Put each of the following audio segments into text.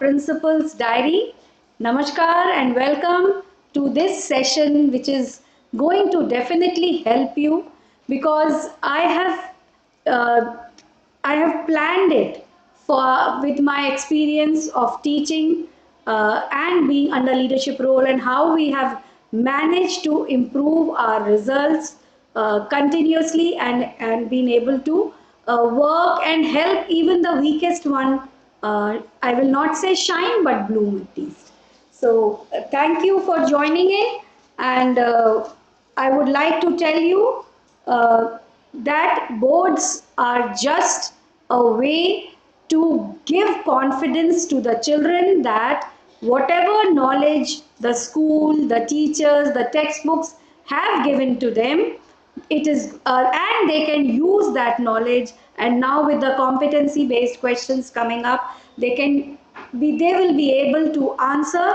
Principal's Diary. Namaskar and welcome to this session, which is going to definitely help you because uh, I have planned it for with my experience of teaching and being under leadership role and how we have managed to improve our results continuously and been able to work and help even the weakest one. I will not say shine, but bloom at least. So, thank you for joining in, and I would like to tell you uh, that boards are just a way to give confidence to the children that whatever knowledge the school, the teachers, the textbooks have given to them, it is and they can use that knowledge, and now with the competency based questions coming up, they will be able to answer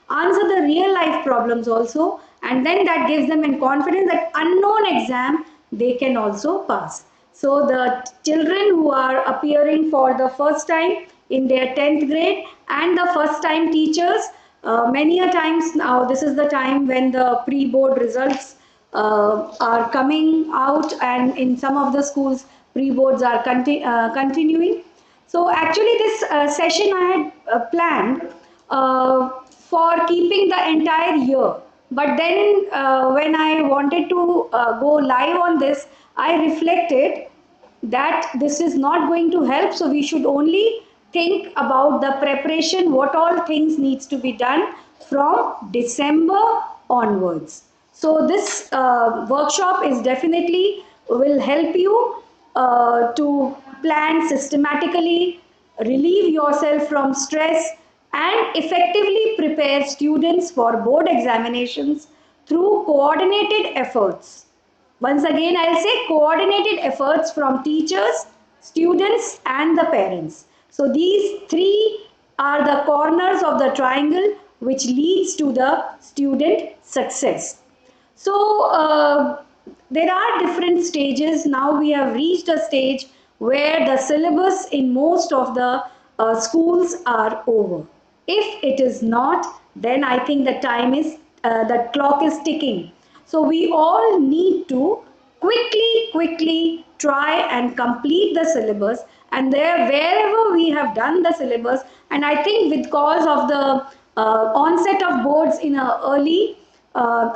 the real life problems also, and then that gives them in confidence that unknown exam they can also pass. So the children who are appearing for the first time in their 10th grade and the first time teachers, many a times now this is the time when the pre-board results are coming out, and in some of the schools pre-boards are continuing. So actually this session I had planned for keeping the entire year. But then when I wanted to go live on this, I reflected that this is not going to help. So we should only think about the preparation, what all things needs to be done from December onwards. So this workshop is definitely will help you to plan systematically, relieve yourself from stress, and effectively prepare students for board examinations through coordinated efforts. Once again, I'll say coordinated efforts from teachers, students, and the parents. So these three are the corners of the triangle which leads to the student success. So there are different stages. Now we have reached a stage where the syllabus in most of the schools are over. If it is not, then I think the clock is ticking. So we all need to quickly try and complete the syllabus, and there wherever we have done the syllabus, and I think because of the onset of boards in a early,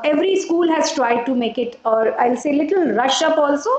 every school has tried to make it, or I'll say little rush up also.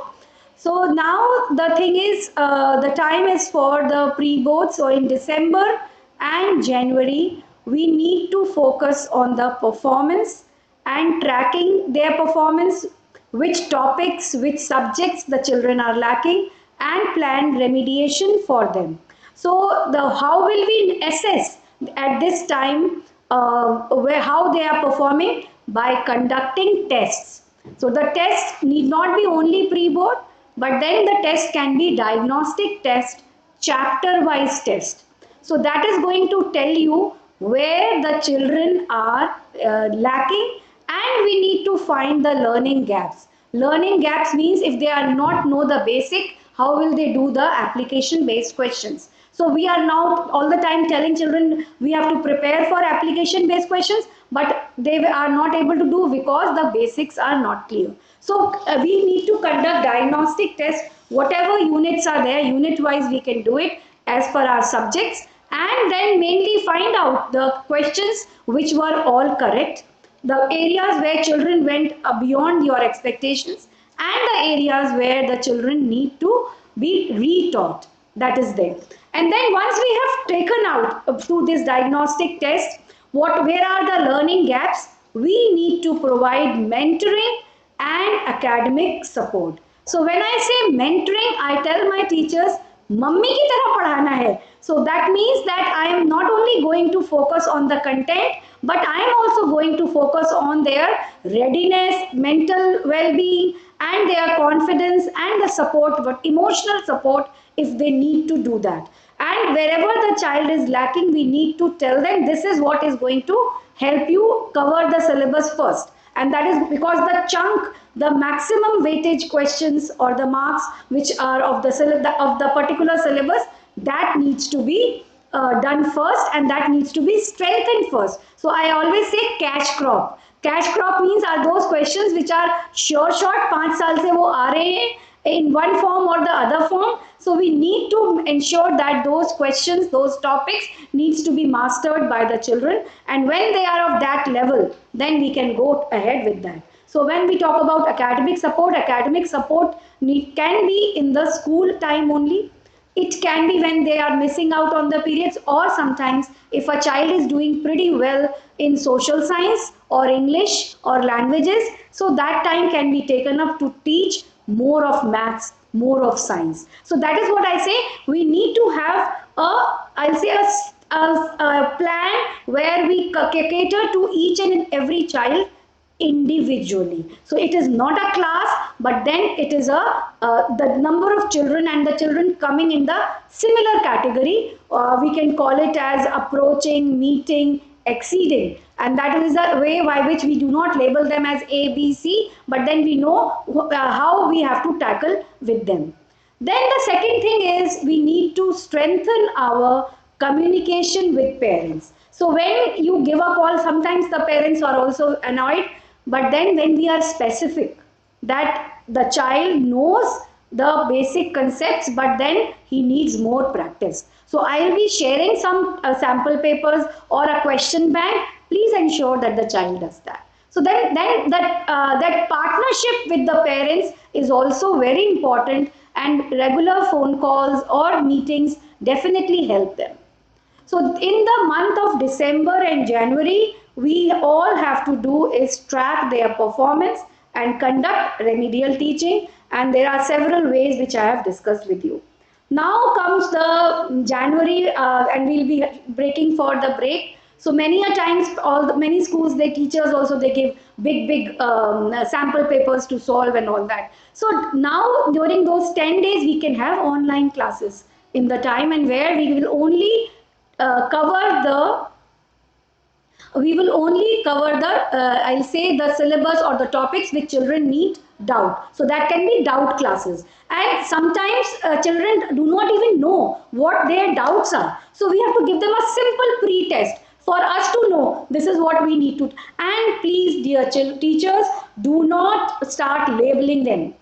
So now the thing is, the time is for the pre-board. So in December and January, we need to focus on the performance and tracking their performance, which topics, which subjects the children are lacking, and plan remediation for them. So the how will we assess at this time where how they are performing? By conducting tests. So the test need not be only pre-board, but then the test can be diagnostic test, chapter wise test. So that is going to tell you where the children are lacking, and we need to find the learning gaps. Learning gaps means if they are not know the basic, how will they do the application based questions? So we are now all the time telling children we have to prepare for application based questions, but they are not able to do because the basics are not clear. So we need to conduct diagnostic tests. Whatever units are there, unit wise we can do it as per our subjects, and then mainly find out the questions which were all correct, the areas where children went beyond your expectations, and the areas where the children need to be retaught. That is there. And then once we have taken out through this diagnostic test, where are the learning gaps, we need to provide mentoring and academic support. So when I say mentoring, I tell my teachers, mummy ki tarah padhana hai. So that means that I am not only going to focus on the content, but I am also going to focus on their readiness, mental well-being, and their confidence and the support, but emotional support if they need to do that. And wherever the child is lacking, we need to tell them this is what is going to help you cover the syllabus first. And that is because the chunk, the maximum weightage questions or the marks which are of the particular syllabus, that needs to be done first, and that needs to be strengthened first. So I always say cash crop. Cash crop means are those questions which are sure shot, 5 साल से वो आ रहे हैं in one form or the other form. So we need to ensure that those questions, those topics needs to be mastered by the children, and when they are of that level, then we can go ahead with that. So when we talk about academic support can be in the school time only. It can be when they are missing out on the periods, or sometimes if a child is doing pretty well in social science or English or languages, so that time can be taken up to teach more of maths, more of science. So that is what I say. We need to have a plan where we cater to each and every child individually. So it is not a class, but then it is the number of children and the children coming in the similar category. We can call it as approaching, meeting, exceeding, and that is the way by which we do not label them as A, B, C, but then we know how we have to tackle with them. Then the second thing is we need to strengthen our communication with parents. So when you give a call, sometimes the parents are also annoyed, but then when we are specific that the child knows the basic concepts, but then he needs more practice. So I will be sharing some sample papers or a question bank. Please ensure that the child does that. So then that partnership with the parents is also very important, and regular phone calls or meetings definitely help them. So in the month of December and January, we all have to do is track their performance and conduct remedial teaching, and there are several ways which I have discussed with you. Now comes the January and we'll be breaking for the break. So many a times, many schools, their teachers also, they give big sample papers to solve and all that. So now during those 10 days, we can have online classes in the time, and where we will only cover the I'll say the syllabus or the topics which children need doubt. So that can be doubt classes. And sometimes children do not even know what their doubts are. So we have to give them a simple pre-test for us to know this is what we need to. And please, dear teachers, do not start labeling them.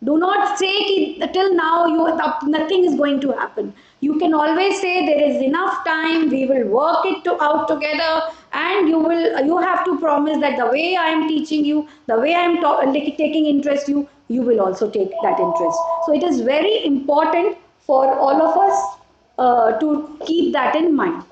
Do not say ki, till now nothing is going to happen. You can always say there is enough time, we will work it out together, and you have to promise that the way I am teaching you, the way I am taking interest you will also take that interest. So it is very important for all of us to keep that in mind.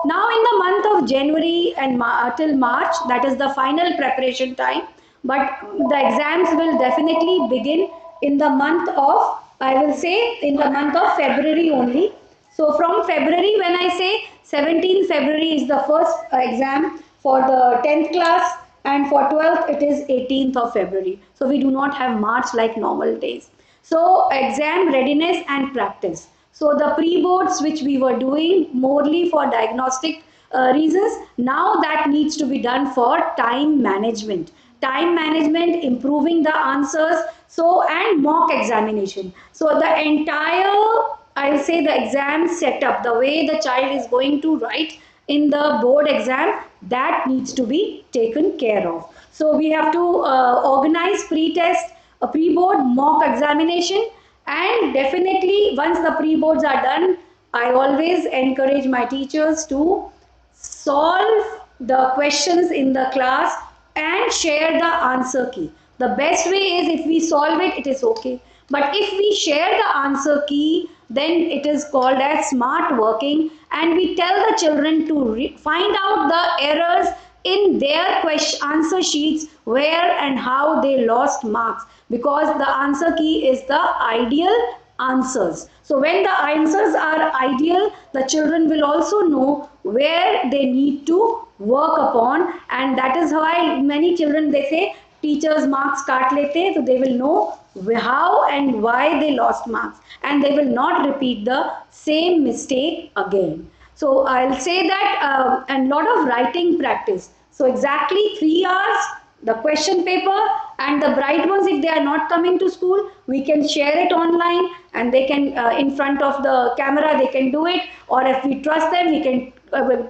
Now in the month of January and till March, that is the final preparation time, but the exams will definitely begin in the month of, I will say, in the month of February only. So from February, when I say 17th February is the first exam for the 10th class, and for 12th it is 18th of February. So we do not have March like normal days. So exam readiness and practice. So the pre-boards which we were doing morely for diagnostic reasons, now that needs to be done for time management. Time management, improving the answers, so and mock examination. So the entire, I'll say, the exam setup, the way the child is going to write in the board exam, that needs to be taken care of. So we have to organize pre-test, a pre-board, mock examination, and definitely once the pre-boards are done, I always encourage my teachers to solve the questions in the class and share the answer key. The best way is if we solve it, it is okay. But if we share the answer key, then it is called as smart working, and we tell the children to find out the errors in their answer sheets where and how they lost marks, because the answer key is the ideal answers. So when the answers are ideal, the children will also know where they need to work upon, and that is why many children, they say teachers marks kaat lete, so they will know how and why they lost marks, and they will not repeat the same mistake again. So I'll say that a lot of writing practice. So exactly 3 hours, the question paper, And the bright ones, if they are not coming to school, we can share it online, and they can in front of the camera they can do it. Or if we trust them, we can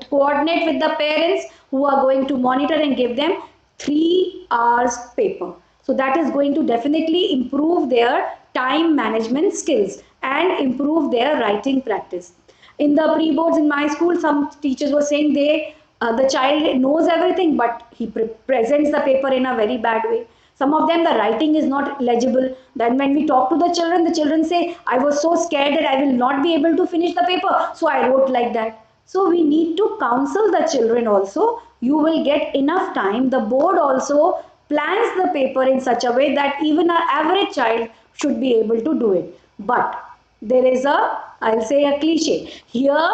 coordinate with the parents who are going to monitor and give them 3 hours paper. So that is going to definitely improve their time management skills and improve their writing practice. In the pre-boards in my school, some teachers were saying the child knows everything, but he presents the paper in a very bad way. Some of them, the writing is not legible. Then when we talk to the children say, I was so scared that I will not be able to finish the paper, so I wrote like that. So we need to counsel the children also. You will get enough time. The board also plans the paper in such a way that even an average child should be able to do it. But there is I'll say a cliche. Here,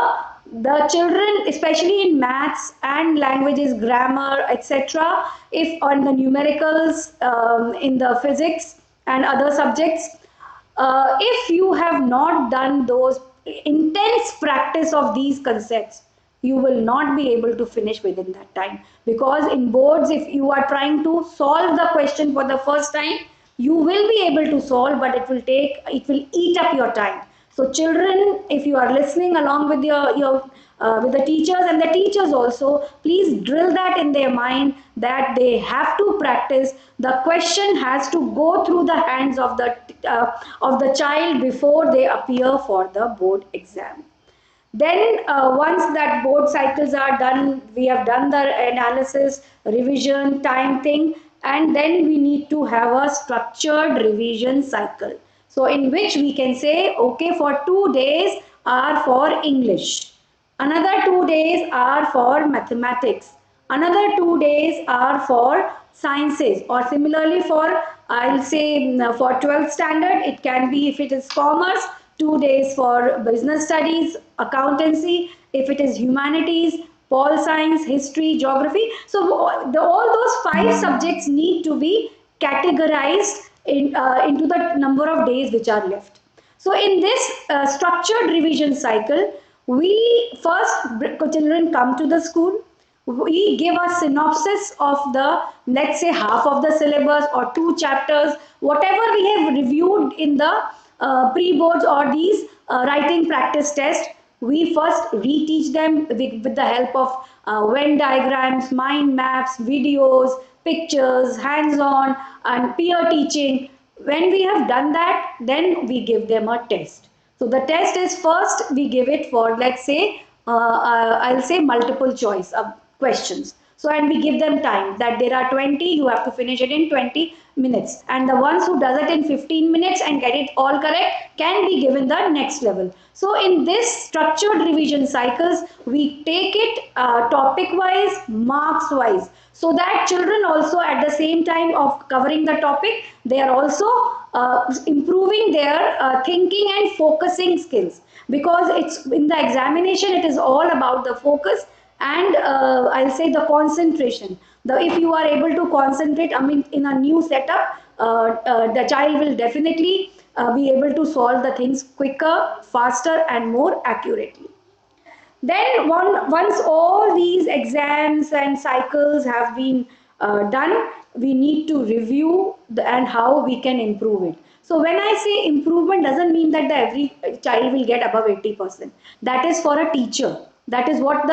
the children, especially in maths and languages, grammar, etc., if on the numericals, in the physics and other subjects, if you have not done those intense practice of these concepts, you will not be able to finish within that time. Because in boards, if you are trying to solve the question for the first time, you will be able to solve, but it will eat up your time. So children, if you are listening along with your with the teachers, and the teachers also, please drill that in their mind that they have to practice. The question has to go through the hands of the child before they appear for the board exam. Then once that board cycles are done, we have done the analysis, revision, time thing, and then we need to have a structured revision cycle. So in which we can say, okay, for 2 days are for English, another 2 days are for mathematics, another 2 days are for sciences, or similarly for, I'll say, for 12th standard, it can be, if it is commerce, 2 days for business studies, accountancy. If it is humanities, pol science, history, geography. So all those 5 subjects need to be categorized into the number of days which are left. So in this structured revision cycle, we first, children come to the school, we give a synopsis of the, let's say, half of the syllabus or 2 chapters, whatever we have reviewed in the pre-boards or these writing practice test. We first reteach them with the help of Venn diagrams, mind maps, videos, pictures, hands-on, and peer teaching. When we have done that, then we give them a test. So the test is, first we give it for, let's say, I'll say multiple choice of questions. So, and we give them time that there are 20, you have to finish it in 20 minutes. And the ones who does it in 15 minutes and get it all correct can be given the next level. So in this structured revision cycles, we take it topic wise, marks wise, so that children also at the same time of covering the topic, they are also improving their thinking and focusing skills. Because it's in the examination, it is all about the focus and I'll say the concentration. If you are able to concentrate, I mean, in a new setup, the child will definitely be able to solve the things quicker, faster, and more accurately. Then once all these exams and cycles have been done, we need to review and how we can improve it. So when I say improvement, doesn't mean that every child will get above 80%. That is for a teacher. That is what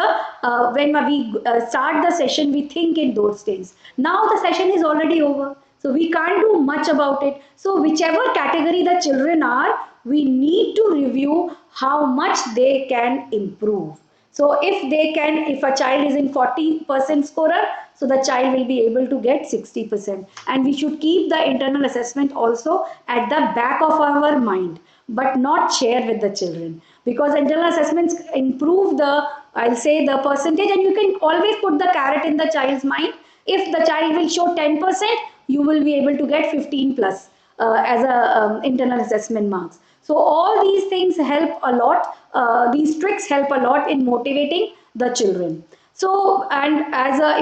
when we start the session, we think in those things. Now the session is already over. So we can't do much about it. So whichever category the children are, we need to review how much they can improve. So if a child is in 40% scorer, so the child will be able to get 60%. And we should keep the internal assessment also at the back of our mind, but not share with the children. Because internal assessments improve I'll say, the percentage, and you can always put the carrot in the child's mind. If the child will show 10%, you will be able to get 15 plus as a internal assessment marks. So all these things help a lot. These tricks help a lot in motivating the children. So, and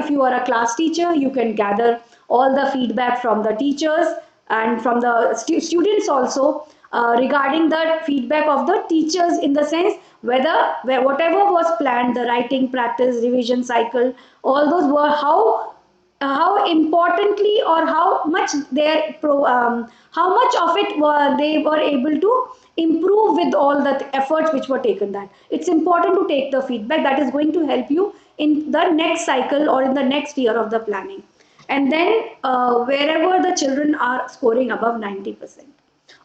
if you are a class teacher, you can gather all the feedback from the teachers and from the students also regarding the feedback of the teachers, in the sense whatever was planned, the writing practice, revision cycle, all those were how how importantly or how much how much of it they were able to improve with all the efforts which were taken. That it's important to take the feedback that is going to help you in the next cycle or in the next year of the planning. And then wherever the children are scoring above 90%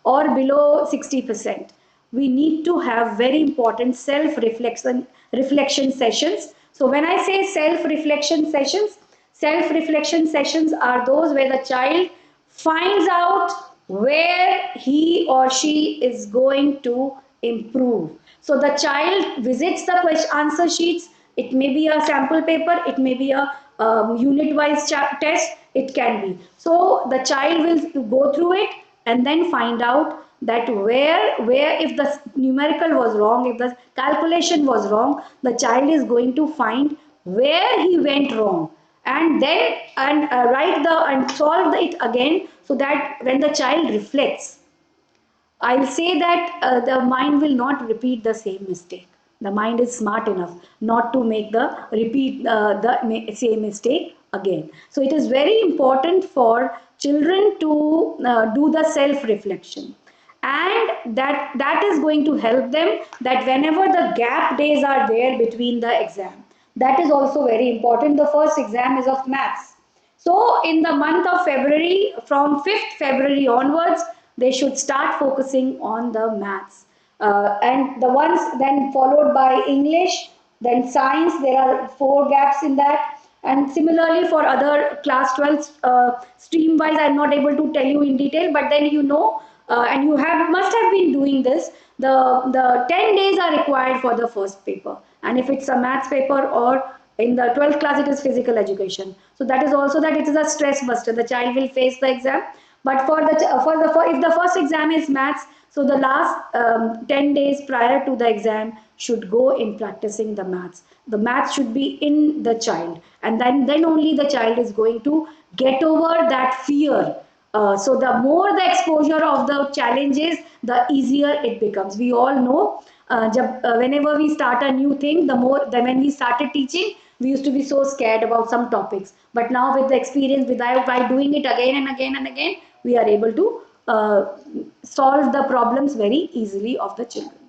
or below 60%, we need to have very important self reflection sessions. So when I say self reflection sessions are those where the child finds out where he or she is going to improve. So the child visits the question answer sheets. It may be a sample paper, it may be a unit wise test, it can be. So the child will go through it and then find out that where if the numerical was wrong, if the calculation was wrong, the child is going to find where he went wrong, and then write the and solve it again, so that when the child reflects, I'll say that the mind will not repeat the same mistake. The mind is smart enough not to make the repeat the same mistake again. So it is very important for children to do the self reflection, and that is going to help them, that whenever the gap days are there between the exam, that is also very important. The first exam is of maths, so in the month of February, from 5th February onwards, they should start focusing on the maths. And the ones then followed by English, then science, there are 4 gaps in that. And similarly for other class 12 stream wise, I'm not able to tell you in detail, but then and you have must have been doing this. The 10 days are required for the first paper, and if it's a maths paper, or in the 12th class it is physical education, so that is also that it is a stress buster. The child will face the exam, but if the first exam is maths, so the last 10 days prior to the exam should go in practicing the maths. The maths should be in the child, and then only the child is going to get over that fear. So the more the exposure of the challenges, the easier it becomes. We all know, whenever we start a new thing, when we started teaching, we used to be so scared about some topics. But now with the experience, by doing it again and again and again, we are able to solve the problems very easily of the children.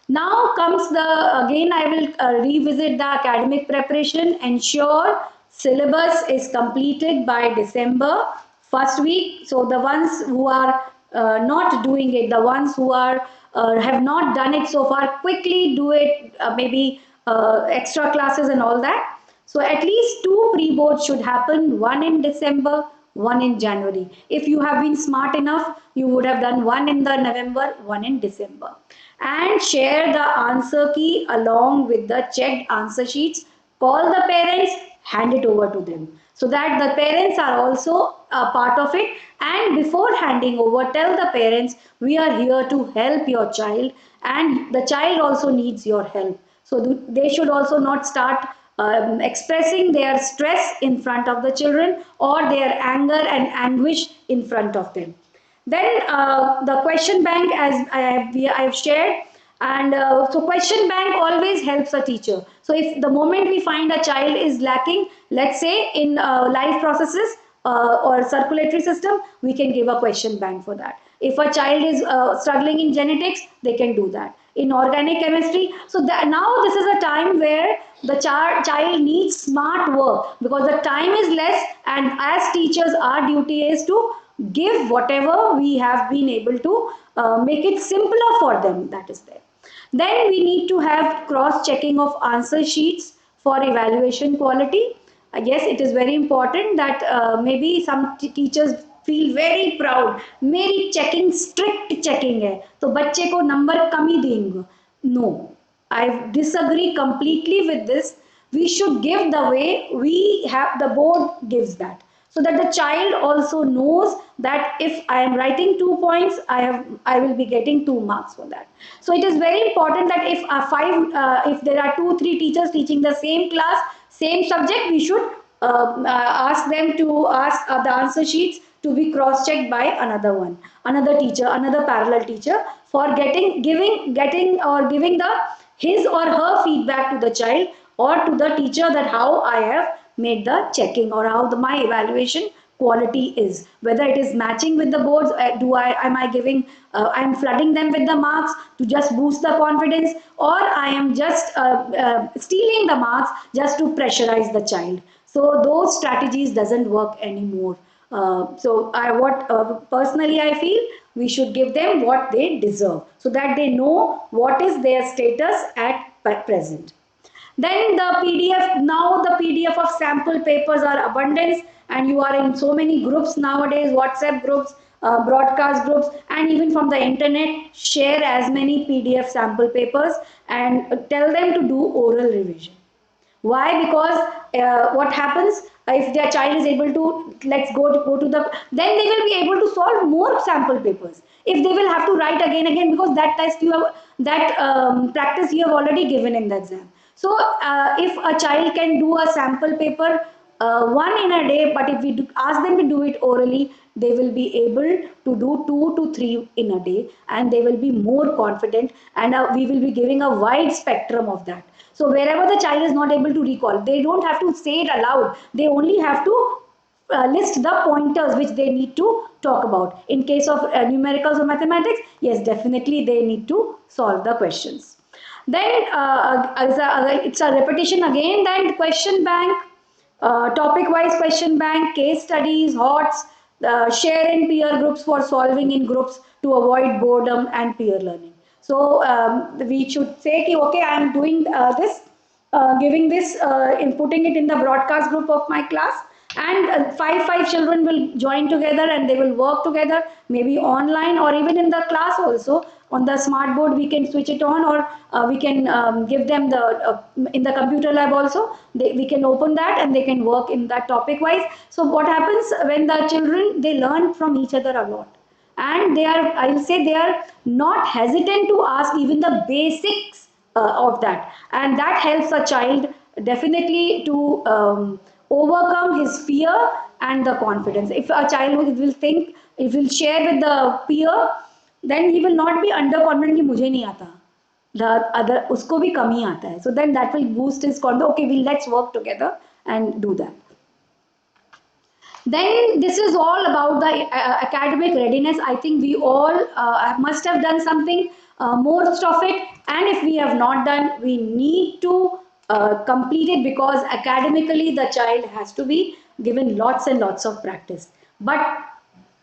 Now comes again I will revisit the academic preparation. Ensure syllabus is completed by December first week. So the ones who are not doing it, the ones who are have not done it so far, quickly do it, maybe extra classes and all that. So at least 2 pre-boards should happen, one in December, one in January. If you have been smart enough, you would have done one in the November, one in December. And share the answer key along with the checked answer sheets. Call the parents, hand it over to them, so that the parents are also a part of it. And before handing over, tell the parents, we are here to help your child, and the child also needs your help. So they should also not start expressing their stress in front of the children, or their anger and anguish in front of them. Then the question bank, as I have shared, and so question bank always helps a teacher. So if the moment we find a child is lacking, let's say in life processes or circulatory system, we can give a question bank for that. If a child is struggling in genetics, they can do that. In organic chemistry, so that now this is a time where the child needs smart work, because the time is less, and as teachers our duty is to give whatever we have been able to make it simpler for them, that is there. Then we need to have cross checking of answer sheets for evaluation quality. Yes, it is very important that maybe some teachers feel very proud, मेरी checking strict checking है, तो बच्चे को number कम ही देंगे. No, I disagree completely with this. We should give the way we have, the board gives that, so that the child also knows that if I am writing 2 points, I will be getting 2 marks for that. So it is very important that if there are 2 3 teachers teaching the same class, same subject, we should ask them to ask the answer sheets to be cross checked by another teacher, another parallel teacher, for giving the his or her feedback to the child or to the teacher, that how I have made the checking, or how my evaluation quality is, whether it is matching with the boards. Do I am I giving I'm flooding them with the marks to just boost the confidence, or I am just stealing the marks just to pressurize the child. So those strategies doesn't work anymore. So I what personally I feel we should give them what they deserve, so that they know what is their status at present. Then the PDF, now the PDF of sample papers are abundance, and you are in so many groups nowadays, WhatsApp groups, broadcast groups, and even from the internet, share as many PDF sample papers and tell them to do oral revision. Why? Because what happens if their child is able to, let's go to the, then they will be able to solve more sample papers. If they will have to write again, because that test you have, that practice you have already given in the exam. So if a child can do a sample paper one in a day, but if we ask them to do it orally, they will be able to do 2 to 3 in a day, and they will be more confident, and we will be giving a wide spectrum of that. So wherever the child is not able to recall, they don't have to say it aloud. They only have to list the pointers which they need to talk about. In case of numericals or mathematics, yes, definitely they need to solve the questions. Then it's a repetition again. Then question bank, topic wise question bank, case studies, HOTS, share in peer groups for solving in groups to avoid boredom and peer learning. So we should say, okay, I am doing this, giving this, putting it in the broadcast group of my class, and five children will join together and they will work together, maybe online or even in the class also. On the smart board we can switch it on, or we can give them the in the computer lab also, we can open that and they can work in that topic wise. So what happens when the children, they learn from each other a lot, and they are, I will say, they are not hesitant to ask even the basics of that, and that helps a child definitely to overcome his fear and the confidence. If a child will think, if will share with the peer, then he will not be underconfident कि मुझे नहीं आता, the other उसको भी कमी आता है. So then that will boost his confidence. Okay, let's work together and do that. Then this is all about the academic readiness. I think we all must have done something, most of it, and if we have not done, we need to complete it, because academically the child has to be given lots and lots of practice. But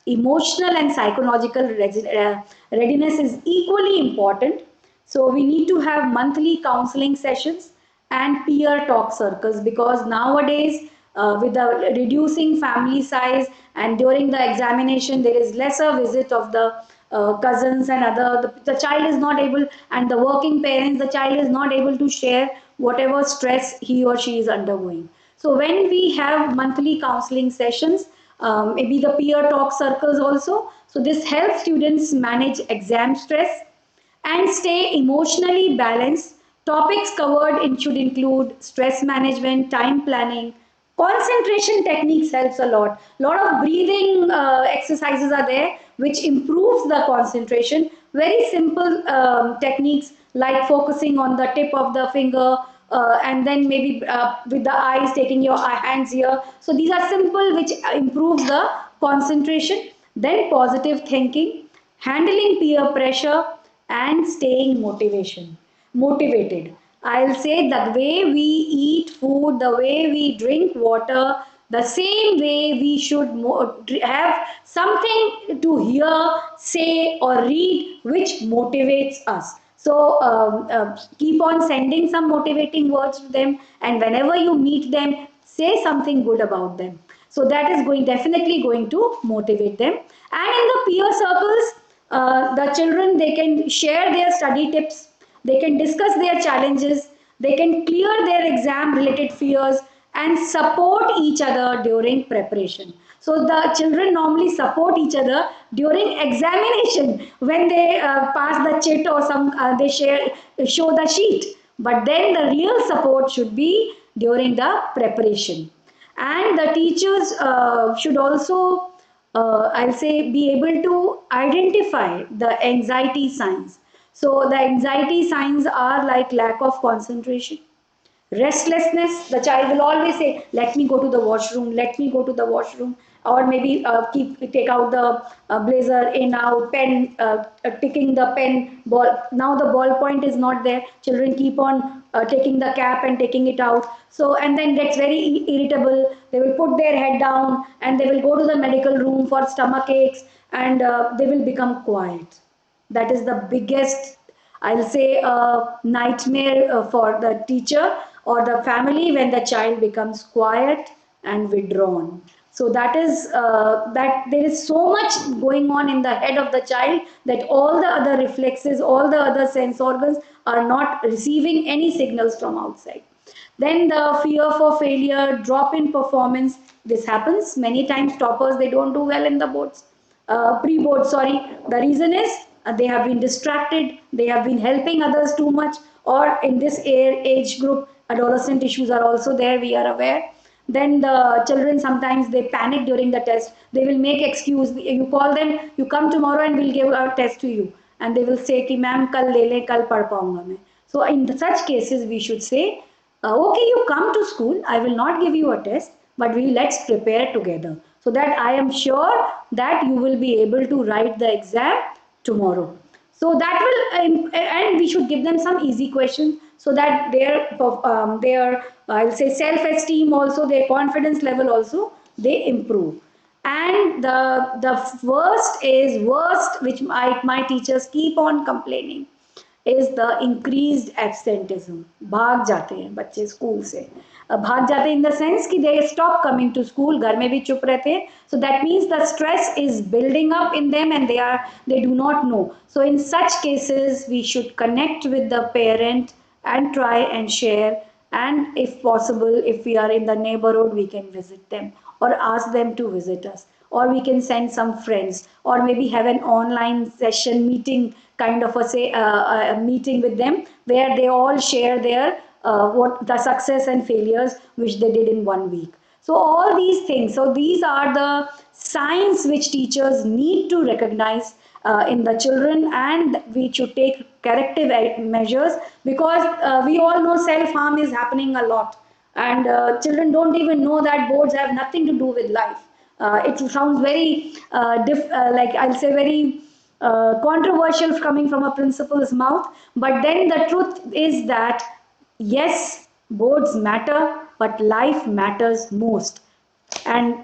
emotional and psychological readiness is equally important. So we need to have monthly counseling sessions and peer talk circles, because nowadays with the reducing family size and during the examination there is lesser visit of the cousins and other, the child is not able, and the working parents, the child is not able to share whatever stress he or she is undergoing. So when we have monthly counseling sessions, maybe the peer talk circles also, so this helps students manage exam stress and stay emotionally balanced. Topics covered should include stress management, time planning, concentration techniques helps a lot. Lot of breathing exercises are there which improves the concentration. Very simple techniques like focusing on the tip of the finger, and then maybe with the eyes taking your hands here. So these are simple which improves the concentration. Then positive thinking, handling peer pressure, and staying motivated. I'll say the way we eat food, the way we drink water, the same way we should have something to hear, say, or read which motivates us. So keep on sending some motivating words to them, and whenever you meet them, say something good about them. So that is definitely going to motivate them. And in the peer circles, the children, they can share their study tips, they can discuss their challenges, they can clear their exam related fears and support each other during preparation. So the children normally support each other during examination when they pass the chit or some they show the sheet. But then the real support should be during the preparation. And the teachers should also, I'll say, be able to identify the anxiety signs. So the anxiety signs are like lack of concentration, Restlessness, the child will always say, let me go to the washroom, let me go to the washroom, or maybe take out the blazer, in out pen, ticking the pen ball. Now the ball point is not there, children keep on taking the cap and taking it out, so and then gets very irritable. They will put their head down and they will go to the medical room for stomach aches, and they will become quiet. That is the biggest, I'll say, nightmare for the teacher or the family, when the child becomes quiet and withdrawn. So that is that there is so much going on in the head of the child that all the other reflexes, all the other sense organs are not receiving any signals from outside. Then the fear for failure, drop in performance. This happens many times. Toppers, they don't do well in the boards, pre-board, sorry. The reason is they have been distracted, they have been helping others too much, or in this age group, adolescent issues are also there, we are aware. Then the children, sometimes they panic during the test. They will make excuse. You call them, you come tomorrow and we'll give our test to you. And they will say, ki ma'am, kal le le, kal pad paunga main. So in such cases, we should say, okay, you come to school, I will not give you a test, but let's prepare together, so that I am sure that you will be able to write the exam tomorrow. So that will, and we should give them some easy questions, so that their I'll say self-esteem also, their confidence level also, they improve. And the worst, which my teachers keep on complaining, is the increased absenteeism. भाग जाते हैं बच्चे school से. भाग जाते हैं in the sense कि they stop coming to school, घर में भी चुप रहते हैं. So that means the stress is building up in them, and they do not know. So in such cases, we should connect with the parent and try and share. And if possible, if we are in the neighborhood, we can visit them or ask them to visit us, or we can send some friends, or maybe have an online session meeting, kind of a meeting with them, where they all share their what the success and failures which they did in 1 week. So all these things, so these are the signs which teachers need to recognize in the children, and we should take corrective measures, because we all know self harm is happening a lot, and children don't even know that boards have nothing to do with life. It sounds very like, I'll say, very controversial coming from a principal's mouth, but then the truth is that yes, boards matter, but life matters most. And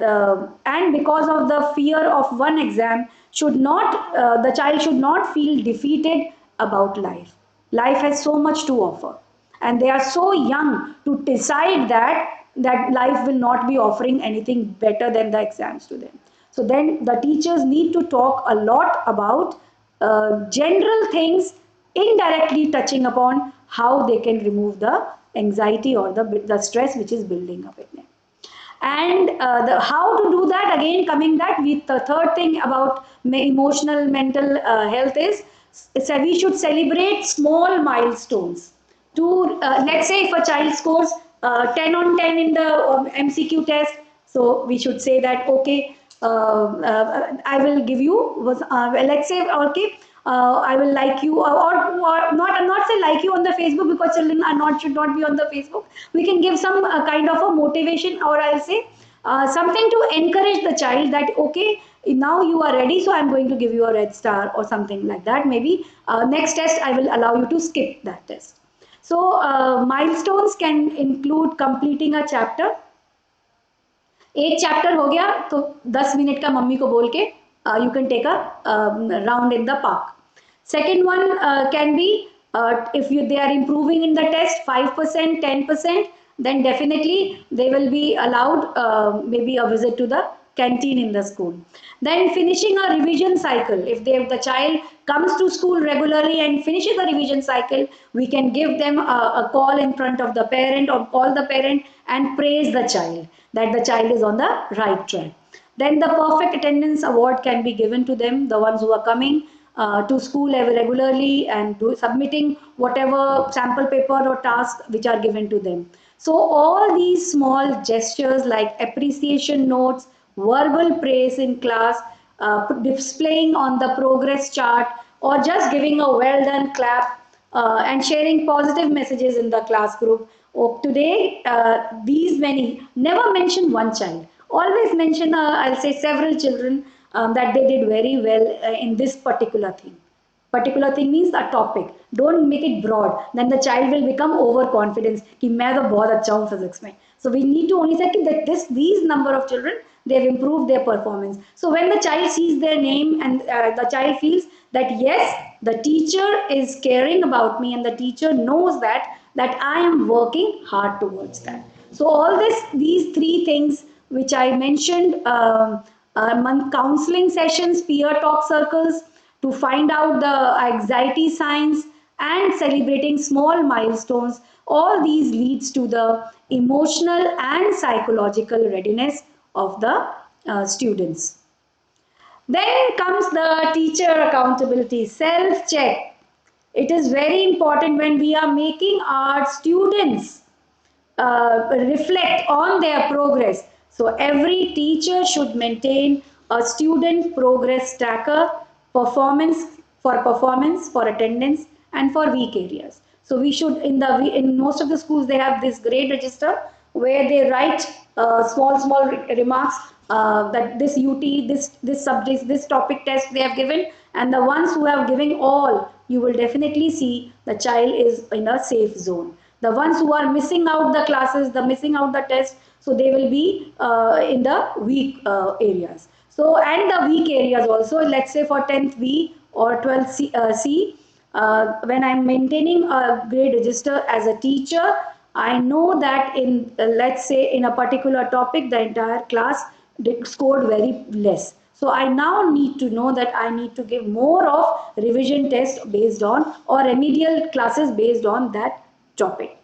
because of the fear of one exam, should not the child should not feel defeated about life. Life has so much to offer, and they are so young to decide that life will not be offering anything better than the exams to them. So then the teachers need to talk a lot about general things, indirectly touching upon how they can remove the anxiety or the stress which is building up in them. And how to do that, again coming that with the third thing about emotional mental health is, we should celebrate small milestones. To let's say if a child scores 10 on 10 in the MCQ test, so we should say that, okay, I will give you let's say, okay, I will like you, or not say like you on the Facebook, because children are not should not be on the Facebook. We can give some kind of a motivation, or I'll say something to encourage the child, that okay, now you are ready, so I'm going to give you a red star or something like that. Maybe next test I will allow you to skip that test. So milestones can include completing a chapter. एक chapter हो गया तो 10 minute का mummy को बोल के you can take a round in the park. Second one can be, if they are improving in the test 5%, 10%, then definitely they will be allowed maybe a visit to the canteen in the school. Then finishing a revision cycle. If the child comes to school regularly and finishes the revision cycle, we can give them a call in front of the parent, or call the parent and praise the child, that the child is on the right track. Then the perfect attendance award can be given to them, the ones who are coming to school regularly and submitting whatever sample paper or task which are given to them. So all these small gestures like appreciation notes, verbal praise in class, displaying on the progress chart, or just giving a well done clap, and sharing positive messages in the class group, Oh, today, these many, never mention one child. Always mention, I'll say, several children that they did very well in this particular thing. Particular thing means a topic. Don't make it broad. Then the child will become overconfident. कि मैं तो बहुत अच्छा हूँ physics में. So we need to only say that these number of children, they have improved their performance. So when the child sees their name and the child feels that yes, the teacher is caring about me and the teacher knows that I am working hard towards that. So all these three things which I mentioned, counseling sessions, peer talk circles, to find out the anxiety signs and celebrating small milestones, all these leads to the emotional and psychological readiness of the students. Then comes the teacher accountability, self check. It is very important when we are making our students reflect on their progress. So every teacher should maintain a student progress tracker, performance, for attendance, and for weak areas. So we should in most of the schools they have this grade register where they write small remarks that this UT, this subject, this topic test they have given, and the ones who have given all, you will definitely see the child is in a safe zone. The ones who are missing out the classes, the missing out the test, so they will be in the weak areas. So and the weak areas also, let's say for 10th B or 12th C, when I'm maintaining a grade register as a teacher, I know that in let's say in a particular topic, the entire class did scored very less. So I now need to know that I need to give more of revision test based on or remedial classes based on that topic.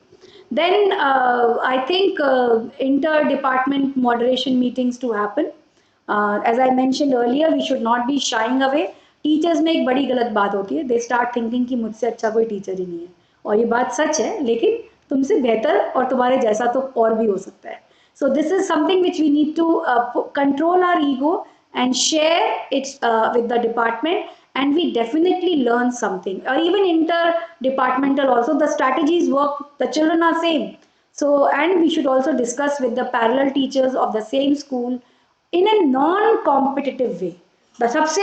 Then I think inter-department moderation meetings to happen. As I mentioned earlier, we should not be shying away. Teachers में एक बड़ी गलत बात होती है, they start thinking कि मुझसे अच्छा कोई टीचर ही नहीं है, और ये बात सच है, लेकिन तुमसे बेहतर और तुम्हारे जैसा तो और भी हो सकता है. So this is something which we need to control our ego and share it with the department, and we definitely learn something. Or even interdepartmental also, the strategies work, the children are same. So and we should also discuss with the parallel teachers of the same school in a non-competitive way. बस सबसे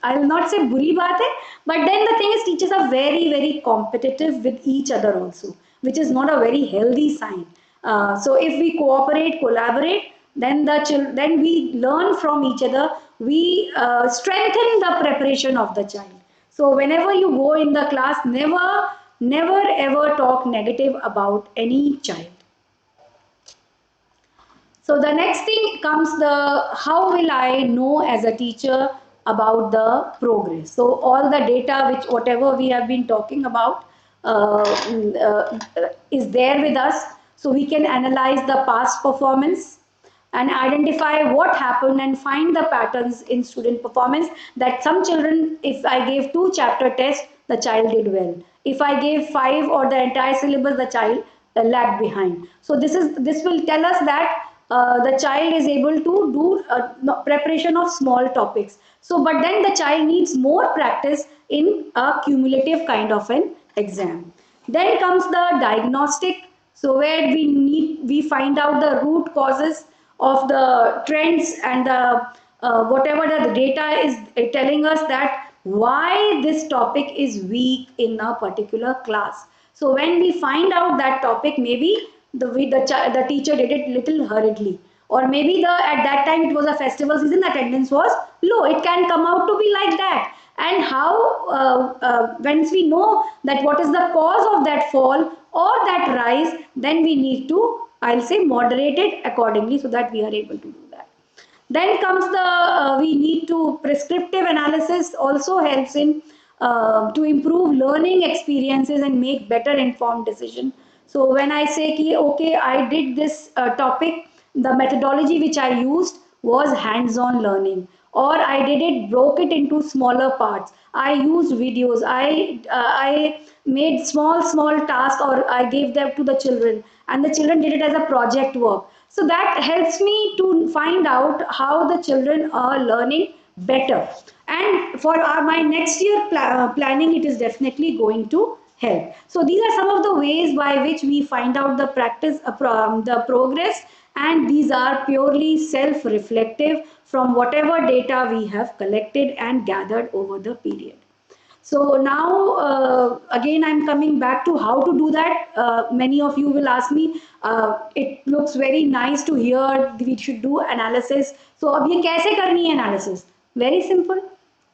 I will not say बुरी बात है, but then the thing is teachers are very competitive with each other also, which is not a very healthy sign. So if we cooperate, collaborate, then we learn from each other. We strengthen the preparation of the child. So whenever you go in the class, never ever talk negative about any child. So the next thing comes the how will I know as a teacher about the progress. So all the data which whatever we have been talking about is there with us. So we can analyze the past performance and identify what happened and find the patterns in student performance, that some children, if I gave 2 chapter test, the child did well. If I gave 5 or the entire syllabus, the child lagged behind. So this will tell us that the child is able to do preparation of small topics. So but then the child needs more practice in a cumulative kind of an exam. Then comes the diagnostic. So where we find out the root causes of the trends and the whatever the data is telling us that why this topic is weak in a particular class. So when we find out that topic, maybe the teacher did it little hurriedly, or maybe at that time it was a festival season, attendance was low. It can come out to be like that. And how once we know that what is the cause of that fall or that rise, then we need to, I'll say, moderate it accordingly so that we are able to do that. Then comes the we need to prescriptive analysis also helps in to improve learning experiences and make better informed decision. So when I say ki, okay, I did this topic, the methodology which I used was hands-on learning, or I did it, broke it into smaller parts. I used videos. I made small tasks, or I gave them to the children, and the children did it as a project work. So that helps me to find out how the children are learning better. And for my next year planning, it is definitely going to help. So these are some of the ways by which we find out the the progress, and these are purely self-reflective from whatever data we have collected and gathered over the period. So now, again, I'm coming back to how to do that. Many of you will ask me, it looks very nice to hear we should do analysis. So, अब ये कैसे करनी है analysis? Very simple.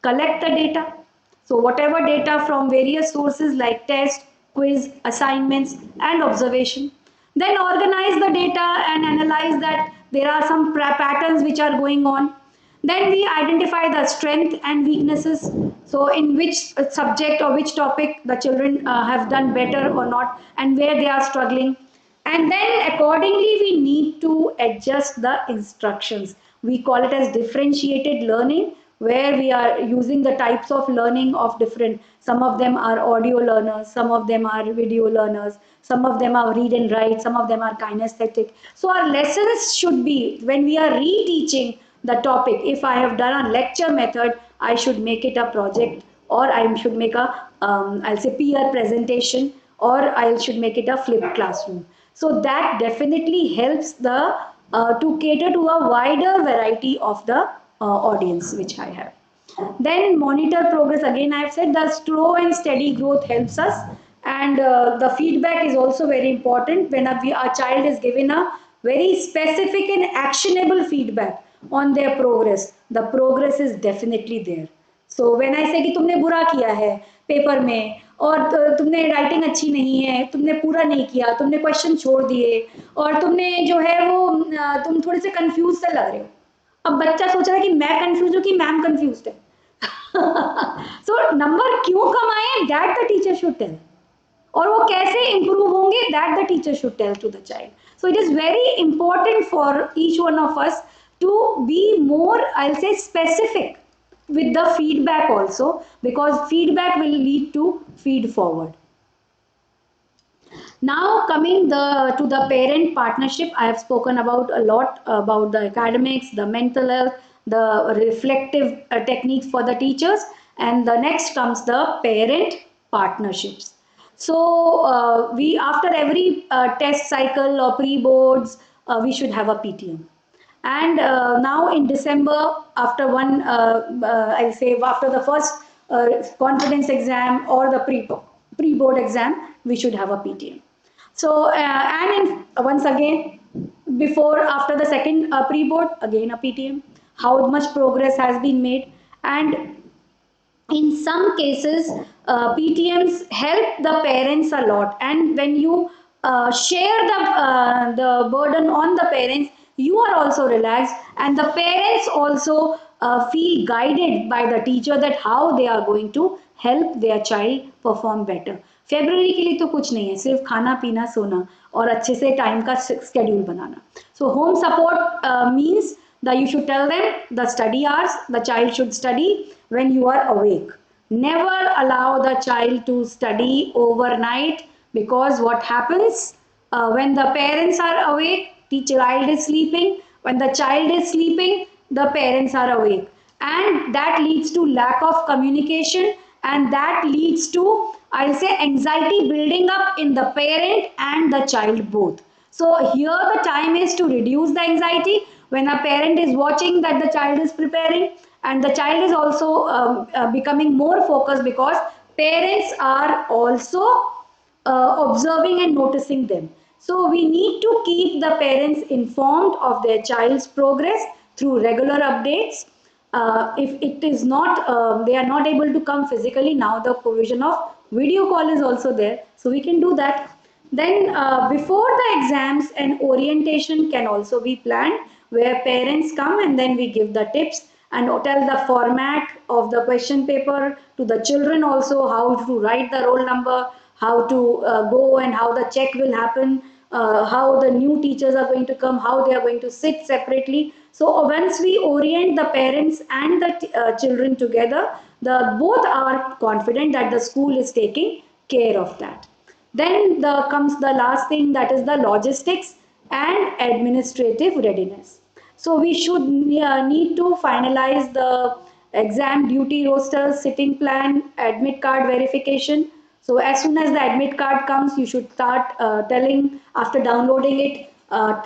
Collect the data. So, whatever data from various sources like test, quiz, assignments, and observation. Then organize the data and analyze that there are some patterns which are going on. Then we identify the strength and weaknesses. So in which subject or which topic the children have done better or not, and where they are struggling. And then accordingly we need to adjust the instructions. We call it as differentiated learning, where we are using the types of learning of different. Some of them are audio learners, some of them are video learners, some of them are read and write, some of them are kinesthetic. So our lessons should be, when we are reteaching the topic, if I have done a lecture method, I should make it a project, or I should make a I'll say peer presentation, or I should make it a flipped classroom. So that definitely helps the to cater to a wider variety of the audience which I have. Then monitor progress. Again, I've said the slow and steady growth helps us, and the feedback is also very important. When our child is given a very specific and actionable feedback on their progress, the progress is definitely there. So when I say कि तुमने बुरा किया है paper में, और तुमने writing अच्छी नहीं है, तुमने पूरा नहीं किया, तुमने क्वेश्चन छोड़ दिए, और तुमने जो है वो तुम थोड़े से कंफ्यूज से लग रहे हो, अब बच्चा सोच रहा है कि मैं कंफ्यूज हूँ कि मैम कंफ्यूज है. सो नंबर क्यों कम आए, that the teacher should tell, और वो कैसे इंप्रूव होंगे, that the teacher should tell to the child. So it is very important for each one of us to be more, I'll say, specific with the feedback also, because feedback will lead to feed forward. Now coming to the parent partnership, I have spoken about a lot about the academics, the mental health, the reflective techniques for the teachers, and the next comes the parent partnerships. So we, after every test cycle or pre-boards, we should have a PTM. And now in December, after I'll say after the first confidence exam or the pre-board exam, we should have a PTM. So, once again, after the second pre-board, again a PTM, how much progress has been made. And in some cases, PTMs help the parents a lot, and when you share the burden on the parents, you are also relaxed, and the parents also feel guided by the teacher that how they are going to help their child perform better. February के लिए तो कुछ नहीं है, सिर्फ खाना पीना सोना और अच्छे से टाइम का schedule banana. So home support means that you should tell them the study hours. The child should study when you are awake. Never allow the child to study overnight, because what happens when the parents are awake, the child is sleeping. When the child is sleeping, the parents are awake. And that leads to lack of communication, and that leads to, I'll say, anxiety building up in the parent and the child both. So here the time is to reduce the anxiety when a parent is watching that the child is preparing, and the child is also becoming more focused, because parents are also observing and noticing them. So we need to keep the parents informed of their child's progress through regular updates. If it is not, they are not able to come physically, now the provision of video call is also there, so we can do that. Then before the exams, an orientation can also be planned, where parents come and then we give the tips and tell the format of the question paper to the children, also how to write the roll number, how to go and how the check will happen, how the new teachers are going to come, how they are going to sit separately. So once we orient the parents and the children together, both are confident that the school is taking care of that. Then comes the last thing, that is the logistics and administrative readiness. So we should need to finalize the exam duty rosters, sitting plan, admit card verification, So as soon as the admit card comes, you should start telling after downloading it,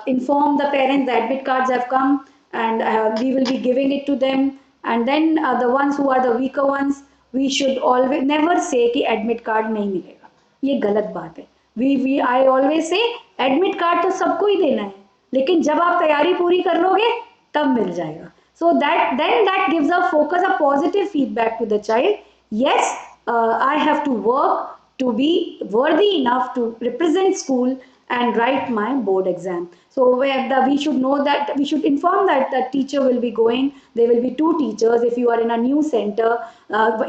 inform the parents the admit cards have come, and we will be giving it to them. And then the ones who are the weaker ones, we should always never say कि admit card नहीं मिलेगा. ये गलत बात है. We I always say admit card तो सबको ही देना है, लेकिन जब आप तैयारी पूरी कर लोगे तब मिल जाएगा. So that gives a focus, a positive feedback to the child. Yes, I have to work to be worthy enough to represent school and write my board exam. So we should know that, we should inform that the teacher will be going. There will be two teachers. If you are in a new center,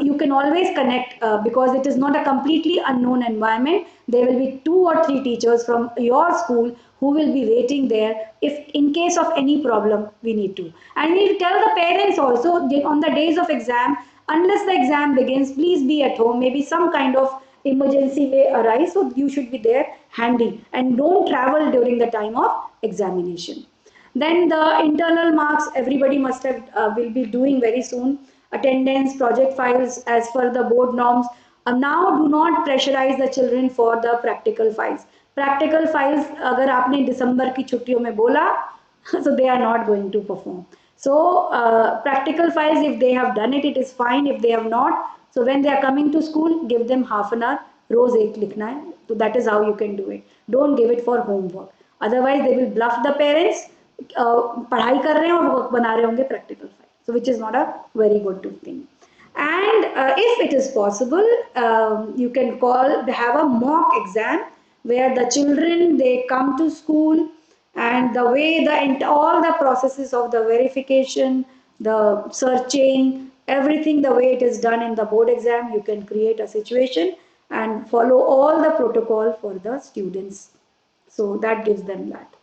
you can always connect because it is not a completely unknown environment. There will be 2 or 3 teachers from your school who will be waiting there if in case of any problem we need to. And we tell the parents also on the days of exam, unless the exam begins, please be at home. Maybe some kind of emergency may arise, so you should be there handy and don't travel during the time of examination. Then the internal marks, everybody must have will be doing very soon. Attendance, project files as per the board norms. Now do not pressurize the children for the practical files. Practical files, अगर आपने दिसंबर की छुट्टियों में बोला, so they are not going to perform. So practical files, if they have done it, it is fine. If they have not, so when they are coming to school, give them half an hour. रोज एक लिखना है. So that is how you can do it. Don't give it for homework. Otherwise, they will bluff the parents. पढ़ाई कर रहे हैं और work बना रहे होंगे practical file. So which is not a very good thing. And if it is possible, you can have a mock exam where the children, they come to school, and the way all the processes of the verification, the searching, everything the way it is done in the board exam, you can create a situation and follow all the protocol for the students. So that gives them that.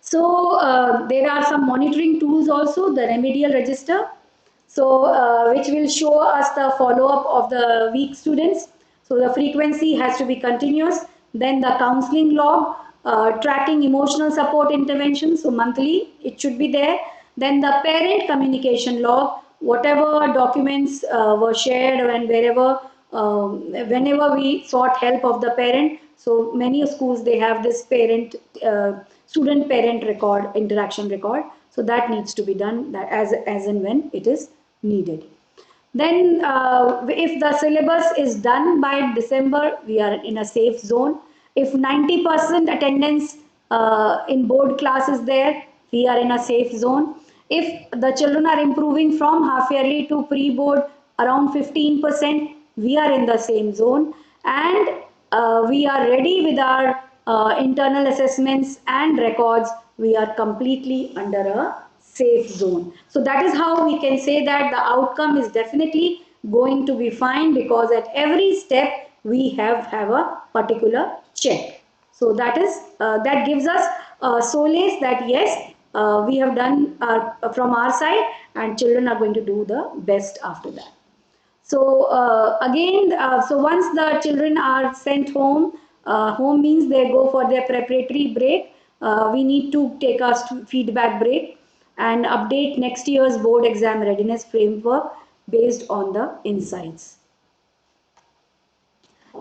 So there are some monitoring tools also, the remedial register, so which will show us the follow-up of the weak students. So the frequency has to be continuous. Then the counseling log, tracking emotional support interventions, so monthly it should be there. Then the parent communication log, whatever documents were shared and whenever we sought help of the parent. So many schools, they have this student parent record, interaction record. So that needs to be done as and when it is needed. Then if the syllabus is done by December, we are in a safe zone. If 90% attendance in board class is there, we are in a safe zone. If the children are improving from half yearly to pre-board around 15%, we are in the same zone. And we are ready with our internal assessments and records. We are completely under a safe zone. So that is how we can say that the outcome is definitely going to be fine, because at every step we have a particular check. So that gives us solace that yes, we have done from our side, and children are going to do the best after that. So again, so once the children are sent home, home means they go for their preparatory break. We need to take a feedback break and update next year's board exam readiness framework based on the insights.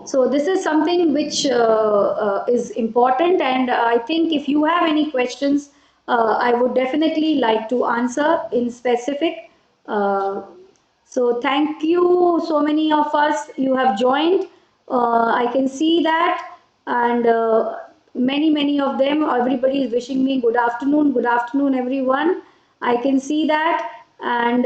So this is something which is important, and I think if you have any questions, I would definitely like to answer in specific. So thank you, so many of us, you have joined. I can see that, and many of them, everybody is wishing me good afternoon everyone. I can see that, and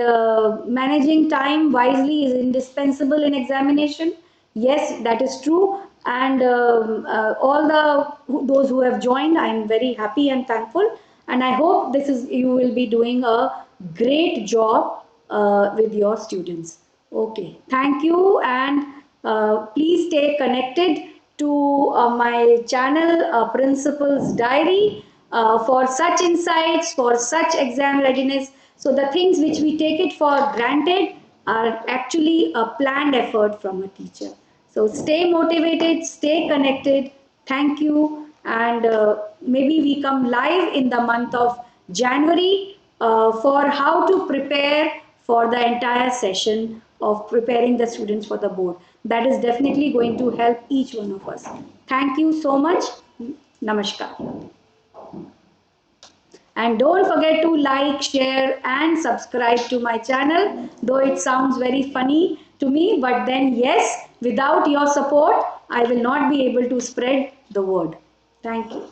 managing time wisely is indispensable in examination. Yes, that is true, and all those who have joined, I am very happy and thankful, and I hope you will be doing a great job with your students. Okay, thank you, and please stay connected to my channel, Principal's Diary, for such insights, for such exam readiness. So the things which we take it for granted are actually a planned effort from a teacher. So stay motivated, stay connected. Thank you, and maybe we come live in the month of January for how to prepare for the entire session of preparing the students for the board. That is definitely going to help each one of us. Thank you so much. Namaskar. And don't forget to like, share, and subscribe to my channel. Though it sounds very funny to me, but then yes, without your support, I will not be able to spread the word. Thank you.